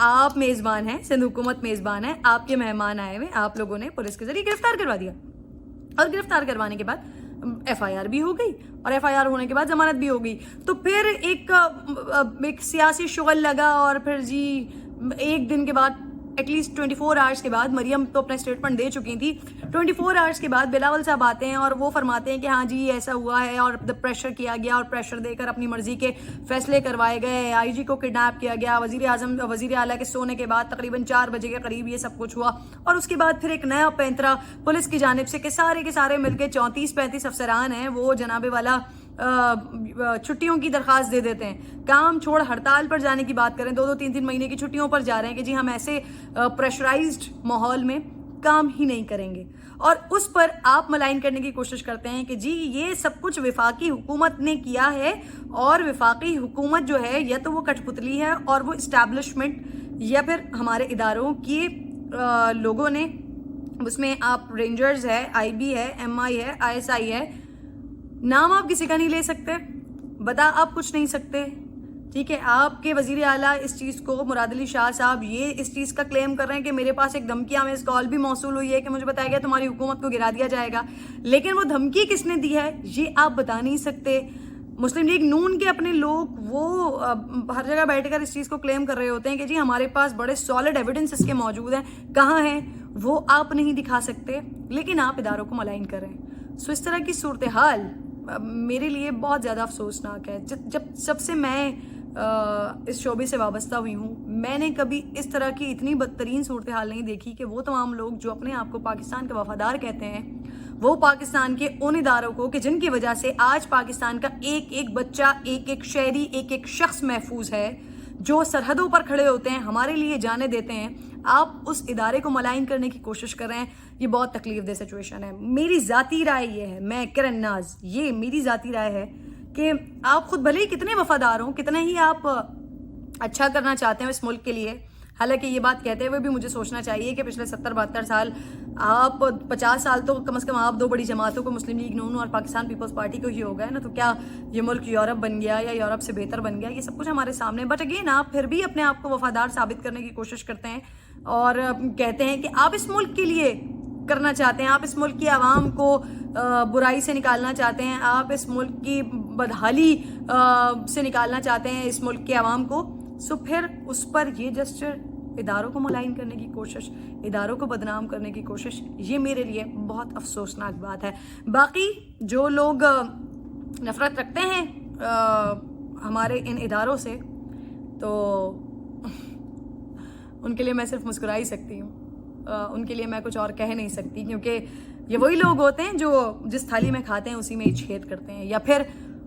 آپ میزبان ہیں, سندھ حکومت میزبان ہے, آپ کے مہمان آئے ہوئے, آپ لوگوں نے پولیس کے ذریعے گرفتار کروا دیا, اور گرفتار کروانے کے بعد ایف آئی آر بھی ہو گئی, اور ایف آئی آر ہونے کے بعد ضمانت بھی ہو گئی. تو پھر ایک سیاسی شغل لگا, اور پھر جی ایک دن کے بعد ایٹ لیسٹ 24 آورس کے بعد, مریم تو اپنا اسٹیٹمنٹ دے چکی تھی, 24 آورس کے بعد بلاول صاحب آتے ہیں اور وہ فرماتے ہیں کہ ہاں جی ایسا ہوا ہے, اور پریشر کیا گیا, اور پریشر دے کر اپنی مرضی کے فیصلے کروائے گئے, آئی جی کو کڈنیپ کیا گیا, وزیر اعلیٰ کے سونے کے بعد تقریباً 4 بجے کے قریب یہ سب کچھ ہوا. اور اس کے بعد پھر ایک نیا پینترا پولیس کی جانب سے کہ سارے کے سارے مل کے 34-35 افسران ہیں, وہ جناب والا چھٹیوں کی درخواست دے دیتے ہیں, کام چھوڑ ہڑتال پر جانے کی بات کریں, 2-3 مہینے کی چھٹیوں پر جا رہے ہیں کہ جی ہم ایسے پریشرائزڈ ماحول میں کام ہی نہیں کریں گے. اور اس پر آپ ملائن کرنے کی کوشش کرتے ہیں کہ جی یہ سب کچھ وفاقی حکومت نے کیا ہے, اور وفاقی حکومت جو ہے یا تو وہ کٹھ پتلی ہے, اور وہ اسٹیبلشمنٹ یا پھر ہمارے اداروں کے لوگوں نے, اس میں آپ رینجرز ہے, آئی بی ہے, ایم آئی ہے, آئی ایس آئی ہے, نام آپ کسی کا نہیں لے سکتے, بتا آپ کچھ نہیں سکتے, ٹھیک ہے. آپ کے وزیر اعلیٰ اس چیز کو, مراد علی شاہ صاحب, یہ اس چیز کا کلیم کر رہے ہیں کہ میرے پاس ایک دھمکی آمیز کال بھی موصول ہوئی ہے کہ مجھے بتایا گیا تمہاری حکومت کو گرا دیا جائے گا, لیکن وہ دھمکی کس نے دی ہے یہ آپ بتا نہیں سکتے. مسلم لیگ نون کے اپنے لوگ وہ ہر جگہ بیٹھ کر اس چیز کو کلیم کر رہے ہوتے ہیں کہ جی ہمارے پاس بڑے سالڈ ایویڈنس اس کے موجود ہیں, کہاں ہیں وہ آپ نہیں دکھا سکتے, لیکن آپ اداروں کو ملائن کر رہے ہیں. سو اس طرح کی صورتحال میرے لیے بہت زیادہ افسوسناک ہے. جب سے میں اس شعبے سے وابستہ ہوئی ہوں, میں نے کبھی اس طرح کی اتنی بدترین صورتحال نہیں دیکھی کہ وہ تمام لوگ جو اپنے آپ کو پاکستان کا وفادار کہتے ہیں, وہ پاکستان کے ان اداروں کو کہ جن کی وجہ سے آج پاکستان کا ایک ایک بچہ, ایک ایک شہری, ایک ایک شخص محفوظ ہے, جو سرحدوں پر کھڑے ہوتے ہیں, ہمارے لیے جانے دیتے ہیں, آپ اس ادارے کو ملائن کرنے کی کوشش کر رہے ہیں. یہ بہت تکلیف دہ سچویشن ہے. میری ذاتی رائے یہ ہے, میں کرن ناز, یہ میری ذاتی رائے ہے کہ آپ خود بھلے ہی کتنے وفادار ہوں, کتنے ہی آپ اچھا کرنا چاہتے ہیں اس ملک کے لیے, حالانکہ یہ بات کہتے ہوئے بھی مجھے سوچنا چاہیے کہ پچھلے 70-72 سال, آپ 50 سال تو کم از کم آپ 2 بڑی جماعتوں کو, مسلم لیگ نون اور پاکستان پیپلز پارٹی کو ہی ہو گئے نا, تو کیا یہ ملک یورپ بن گیا یا یورپ سے بہتر بن گیا؟ یہ سب کچھ ہمارے سامنے. بٹ اگین آپ پھر بھی اپنے آپ کو وفادار ثابت کرنے کی کوشش کرتے ہیں, اور کہتے ہیں کہ آپ اس ملک کے لیے کرنا چاہتے ہیں, آپ اس ملک کی عوام کو برائی سے نکالنا چاہتے ہیں, آپ اس ملک کی بدحالی سے نکالنا چاہتے ہیں اس ملک کے عوام کو. سو پھر اس پر یہ جسچر, اداروں کو ملائن کرنے کی کوشش, اداروں کو بدنام کرنے کی کوشش, یہ میرے لیے بہت افسوسناک بات ہے. باقی جو لوگ نفرت رکھتے ہیں ہمارے ان اداروں سے, تو ان کے لیے میں صرف مسکرا ہی سکتی ہوں, ان کے لیے میں کچھ اور کہہ نہیں سکتی, کیونکہ یہ وہی لوگ ہوتے ہیں جو جس تھالی میں کھاتے ہیں اسی میں ہی چھید کرتے ہیں, یا پھر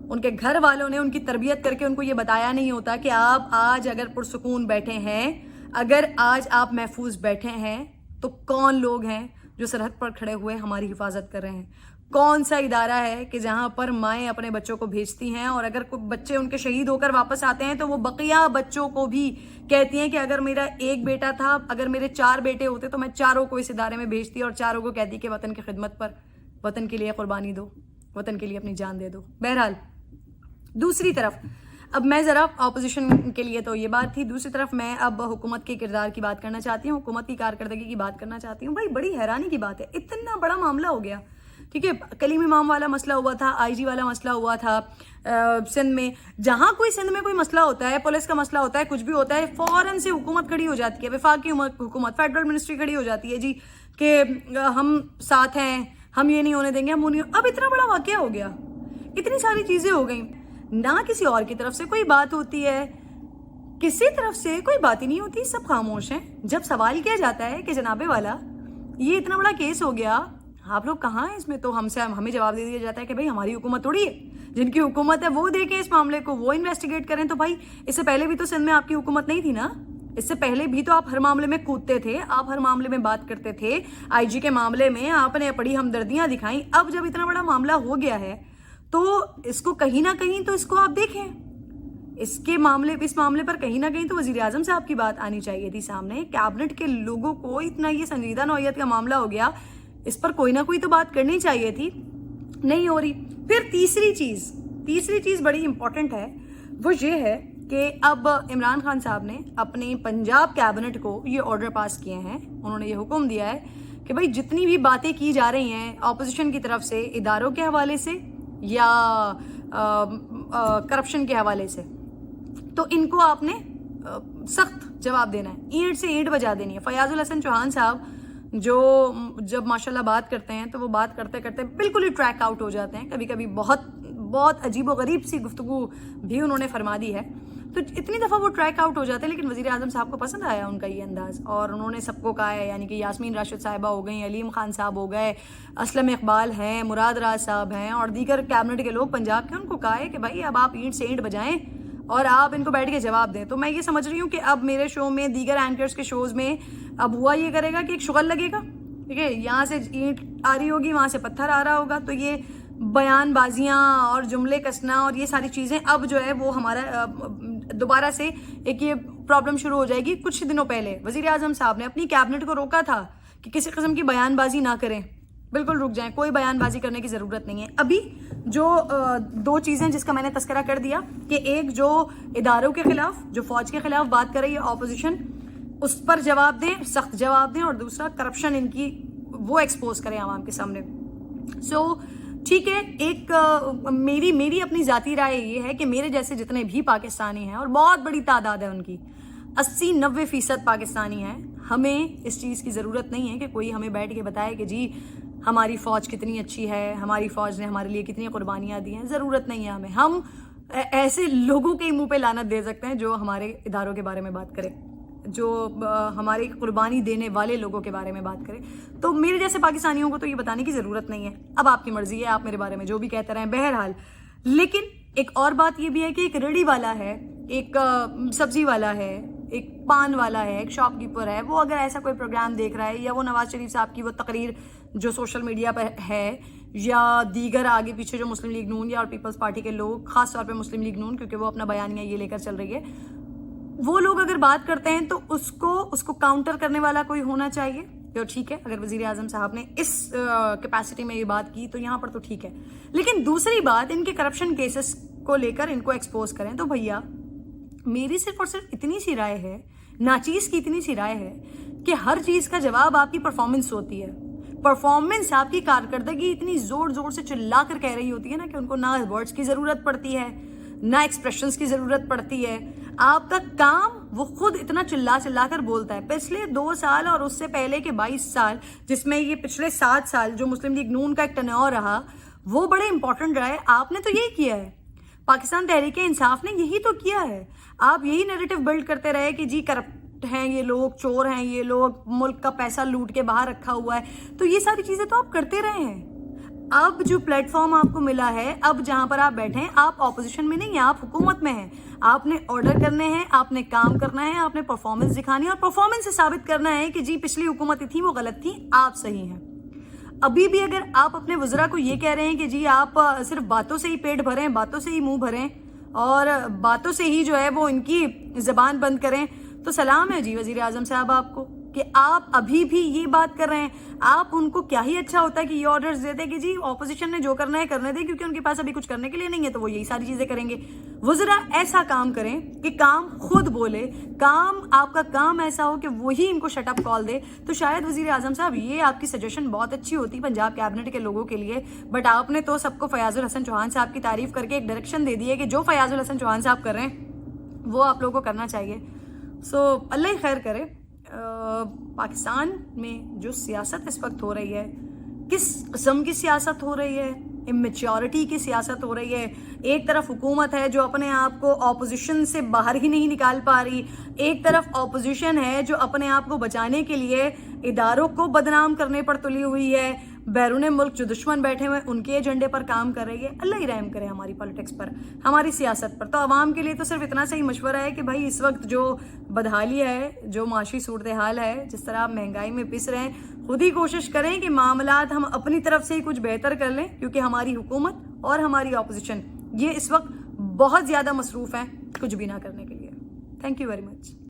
ان کے گھر والوں نے ان کی تربیت کر کے ان کو یہ بتایا نہیں ہوتا کہ آپ آج اگر پرسکون بیٹھے ہیں, اگر آج آپ محفوظ بیٹھے ہیں, تو کون لوگ ہیں جو سرحد پر کھڑے ہوئے ہماری حفاظت کر رہے ہیں, کون سا ادارہ ہے کہ جہاں پر مائیں اپنے بچوں کو بھیجتی ہیں, اور اگر کوئی بچے ان کے شہید ہو کر واپس آتے ہیں تو وہ بقیہ بچوں کو بھی کہتی ہیں کہ اگر میرا ایک بیٹا تھا, اگر میرے 4 بیٹے ہوتے تو میں چاروں کو اس ادارے میں بھیجتی, اور چاروں کو کہتی کہ وطن کی خدمت پر, وطن کے لیے قربانی دو, وطن کے لیے اپنی جان دے دو. بہرحال دوسری طرف اب میں ذرا اپوزیشن کے لیے تو یہ بات تھی, دوسری طرف میں اب حکومت کے کردار کی بات کرنا چاہتی ہوں, حکومت کی کارکردگی کی بات کرنا چاہتی ہوں. بھائی بڑی حیرانی کی بات ہے, اتنا بڑا معاملہ ہو گیا, ٹھیک ہے, کلیم امام والا مسئلہ ہوا تھا, آئی جی والا مسئلہ ہوا تھا سندھ میں. جہاں کوئی سندھ میں کوئی مسئلہ ہوتا ہے, پولیس کا مسئلہ ہوتا ہے, کچھ بھی ہوتا ہے, فوراً سے حکومت کھڑی ہو جاتی ہے, وفاقی حکومت, فیڈرل منسٹری کھڑی ہو جاتی ہے جی کہ ہم ساتھ ہیں, ہم یہ نہیں ہونے دیں گے, ہم وہ نہیں. اب اتنا بڑا واقعہ ہو گیا, اتنی ساری چیزیں ہو گئیں, نہ کسی اور کی طرف سے کوئی بات ہوتی ہے, کسی طرف سے کوئی بات ہی نہیں ہوتی, سب خاموش ہیں. جب سوال کیا جاتا ہے کہ جناب والا یہ اتنا بڑا کیس ہو گیا, آپ لوگ کہاں ہیں اس میں, تو ہمیں جواب دے دیا جاتا ہے کہ بھائی ہماری حکومت تھوڑی ہے, جن کی حکومت ہے وہ دیکھیں اس معاملے کو, وہ انویسٹیگیٹ کریں. تو بھائی اس سے پہلے بھی تو سندھ میں آپ کی حکومت نہیں تھی نا, اس سے پہلے بھی تو آپ ہر معاملے میں کودتے تھے, آپ ہر معاملے میں بات کرتے تھے. آئی جی کے معاملے میں آپ نے بڑی ہمدردیاں دکھائیں. اب جب اتنا بڑا معاملہ ہو گیا ہے تو اس کو کہیں نہ کہیں تو اس کو آپ دیکھیں, اس معاملے پر کہیں نہ کہیں تو وزیر اعظم صاحب کی بات آنی چاہیے تھی سامنے. کیبنٹ کے لوگوں کو اتنا یہ سنجیدہ نوعیت کا معاملہ ہو گیا, اس پر کوئی نہ کوئی تو بات کرنی چاہیے تھی, نہیں ہو رہی. پھر تیسری چیز بڑی امپورٹنٹ ہے, وہ یہ ہے کہ اب عمران خان صاحب نے اپنی پنجاب کیبنٹ کو یہ آرڈر پاس کیے ہیں. انہوں نے یہ حکم دیا ہے کہ بھائی جتنی بھی باتیں کی جا رہی ہیں اپوزیشن کی طرف سے اداروں کے حوالے سے یا کرپشن کے حوالے سے، تو ان کو آپ نے سخت جواب دینا ہے، اینٹ سے اینٹ بجا دینی ہے. فیاض الحسن چوہان صاحب جو جب ماشاءاللہ بات کرتے ہیں تو وہ بات کرتے کرتے بالکل ہی ٹریک آؤٹ ہو جاتے ہیں. کبھی کبھی بہت عجیب و غریب سی گفتگو بھی انہوں نے فرما دی ہے، تو اتنی دفعہ وہ ٹریک آؤٹ ہو جاتے ہیں. لیکن وزیر اعظم صاحب کو پسند آیا ان کا یہ انداز، اور انہوں نے سب کو کہا ہے، یعنی کہ یاسمین راشد صاحبہ ہو گئیں، علیم خان صاحب ہو گئے، اسلم اقبال ہیں، مراد راز صاحب ہیں، اور دیگر کیبنٹ کے لوگ پنجاب کے، ان کو کہا ہے کہ بھائی اب آپ اینٹ سے اینٹ بجائیں اور آپ ان کو بیٹھ کے جواب دیں. تو میں یہ سمجھ رہی ہوں کہ اب میرے شو میں، دیگر اینکرز کے شوز میں اب ہوا یہ کرے گا کہ ایک شغل لگے گا، ٹھیک ہے، یہاں سے اینٹ آ رہی ہوگی، وہاں سے پتھر آ رہا ہوگا، تو یہ بیان بازیاں اور جملے کسنا اور یہ ساری چیزیں اب جو ہے وہ ہمارا دوبارہ سے ایک یہ پرابلم شروع ہو جائے گی. کچھ دنوں پہلے وزیر اعظم صاحب نے اپنی کیبنٹ کو روکا تھا کہ کسی قسم کی بیان بازی نہ کریں، بالکل رک جائیں، کوئی بیان بازی کرنے کی ضرورت نہیں ہے. ابھی جو دو چیزیں جس کا میں نے تذکرہ کر دیا کہ ایک جو اداروں کے خلاف، جو فوج کے خلاف بات کر رہی ہے اپوزیشن، اس پر جواب دیں، سخت جواب دیں، اور دوسرا کرپشن ان کی وہ ایکسپوز کریں عوام کے سامنے. سو ٹھیک ہے، ایک میری اپنی ذاتی رائے یہ ہے کہ میرے جیسے جتنے بھی پاکستانی ہیں، اور بہت بڑی تعداد ہے ان کی، 80-90% پاکستانی ہیں، ہمیں اس چیز کی ضرورت نہیں ہے کہ کوئی ہمیں بیٹھ کے بتائے کہ جی ہماری فوج کتنی اچھی ہے، ہماری فوج نے ہمارے لیے کتنی قربانیاں دی ہیں. ضرورت نہیں ہے ہمیں. ہم ایسے لوگوں کے منہ پہ لعنت دے سکتے ہیں جو ہمارے اداروں کے بارے میں بات کرے، جو ہماری قربانی دینے والے لوگوں کے بارے میں بات کرے. تو میرے جیسے پاکستانیوں کو تو یہ بتانے کی ضرورت نہیں ہے. اب آپ کی مرضی ہے، آپ میرے بارے میں جو بھی کہتے رہیں. بہرحال لیکن ایک اور بات یہ بھی ہے کہ ایک ریڑھی والا ہے، ایک سبزی والا ہے، ایک پان والا ہے، ایک شاپ کیپر ہے، وہ اگر ایسا کوئی پروگرام دیکھ رہا ہے، یا وہ نواز شریف صاحب کی وہ تقریر جو سوشل میڈیا پر ہے، یا دیگر آگے پیچھے جو مسلم لیگ نون یا اور پیپلز پارٹی کے لوگ، خاص طور پہ مسلم لیگ نون کیونکہ وہ اپنا بیانیہ یہ لے کر چل رہی ہے، وہ لوگ اگر بات کرتے ہیں تو اس کو کاؤنٹر کرنے والا کوئی ہونا چاہیے. تو ٹھیک ہے، اگر وزیر اعظم صاحب نے اس کیپیسٹی میں یہ بات کی تو یہاں پر تو ٹھیک ہے. لیکن دوسری بات، ان کے کرپشن کیسز کو لے کر ان کو ایکسپوز کریں. تو بھیا میری صرف اور صرف اتنی سی رائے ہے، ناچیز کی اتنی سی رائے ہے کہ ہر چیز کا جواب آپ کی پرفارمنس ہوتی ہے. پرفارمنس، آپ کی کارکردگی اتنی زور زور سے چلا کر کہہ رہی ہوتی ہے نا کہ ان کو نہ ورڈز کی ضرورت پڑتی ہے، نہ ایکسپریشنز کی ضرورت پڑتی ہے. آپ کا کام وہ خود اتنا چلا کر بولتا ہے. پچھلے 2 سال اور اس سے پہلے کے 22 سال، جس میں یہ پچھلے 7 سال جو مسلم لیگ نون کا ایک ٹینیور رہا، وہ بڑے امپورٹنٹ رہے. آپ نے تو یہی کیا ہے، پاکستان تحریک انصاف نے یہی تو کیا ہے. آپ یہی نیریٹو بلڈ کرتے رہے کہ جی کرپٹ ہیں یہ لوگ، چور ہیں یہ لوگ، ملک کا پیسہ لوٹ کے باہر رکھا ہوا ہے. تو یہ ساری چیزیں تو آپ کرتے رہے ہیں. اب جو پلیٹ فارم آپ کو ملا ہے، اب جہاں پر آپ بیٹھے ہیں، آپ اپوزیشن میں نہیں ہیں، آپ حکومت میں ہیں. آپ نے آرڈر کرنے ہیں، آپ نے کام کرنا ہے، آپ نے پرفارمنس دکھانی ہے، اور پرفارمنس سے ثابت کرنا ہے کہ جی پچھلی حکومتیں تھیں وہ غلط تھیں، آپ صحیح ہیں. ابھی بھی اگر آپ اپنے وزراء کو یہ کہہ رہے ہیں کہ جی آپ صرف باتوں سے ہی پیٹ بھریں، باتوں سے ہی منہ بھریں، اور باتوں سے ہی جو ہے وہ ان کی زبان بند کریں، تو سلام ہے جی وزیر اعظم صاحب آپ کو کہ آپ ابھی بھی یہ بات کر رہے ہیں. آپ ان کو کیا ہی اچھا ہوتا ہے کہ یہ آرڈرز دے دیں کہ جی اپوزیشن نے جو کرنا ہے کرنے دیں، کیونکہ ان کے پاس ابھی کچھ کرنے کے لیے نہیں ہے تو وہ یہی ساری چیزیں کریں گے. وزراء ایسا کام کریں کہ کام خود بولے، کام آپ کا کام ایسا ہو کہ وہی ان کو شٹ اپ کال دے. تو شاید وزیر اعظم صاحب یہ آپ کی سجیشن بہت اچھی ہوتی پنجاب کیبنٹ کے لوگوں کے لیے، بٹ آپ نے تو سب کو فیاض الحسن چوہان صاحب کی تعریف کر کے ایک ڈائریکشن دے دی ہے کہ جو فیاض الحسن چوہان صاحب کر رہے ہیں وہ آپ لوگوں کو کرنا چاہیے. سو اللہ ہی خیر کرے. پاکستان میں جو سیاست اس وقت ہو رہی ہے، کس قسم کی سیاست ہو رہی ہے؟ امیچیورٹی کی سیاست ہو رہی ہے. ایک طرف حکومت ہے جو اپنے آپ کو اپوزیشن سے باہر ہی نہیں نکال پا رہی، ایک طرف اپوزیشن ہے جو اپنے آپ کو بچانے کے لیے اداروں کو بدنام کرنے پر تلی ہوئی ہے، بیرون ملک جو دشمن بیٹھے ہوئے ان کے ایجنڈے پر کام کر رہی ہے. اللہ ہی رحم کرے ہماری پالیٹکس پر، ہماری سیاست پر. تو عوام کے لیے تو صرف اتنا صحیح مشورہ ہے کہ بھائی اس وقت جو بدحالی ہے، جو معاشی صورتحال ہے، جس طرح آپ مہنگائی میں پس رہے ہیں، خود ہی کوشش کریں کہ معاملات ہم اپنی طرف سے ہی کچھ بہتر کر لیں، کیونکہ ہماری حکومت اور ہماری اپوزیشن یہ اس وقت بہت زیادہ مصروف ہیں کچھ بھی نہ کرنے کے لیے. Thank you very much.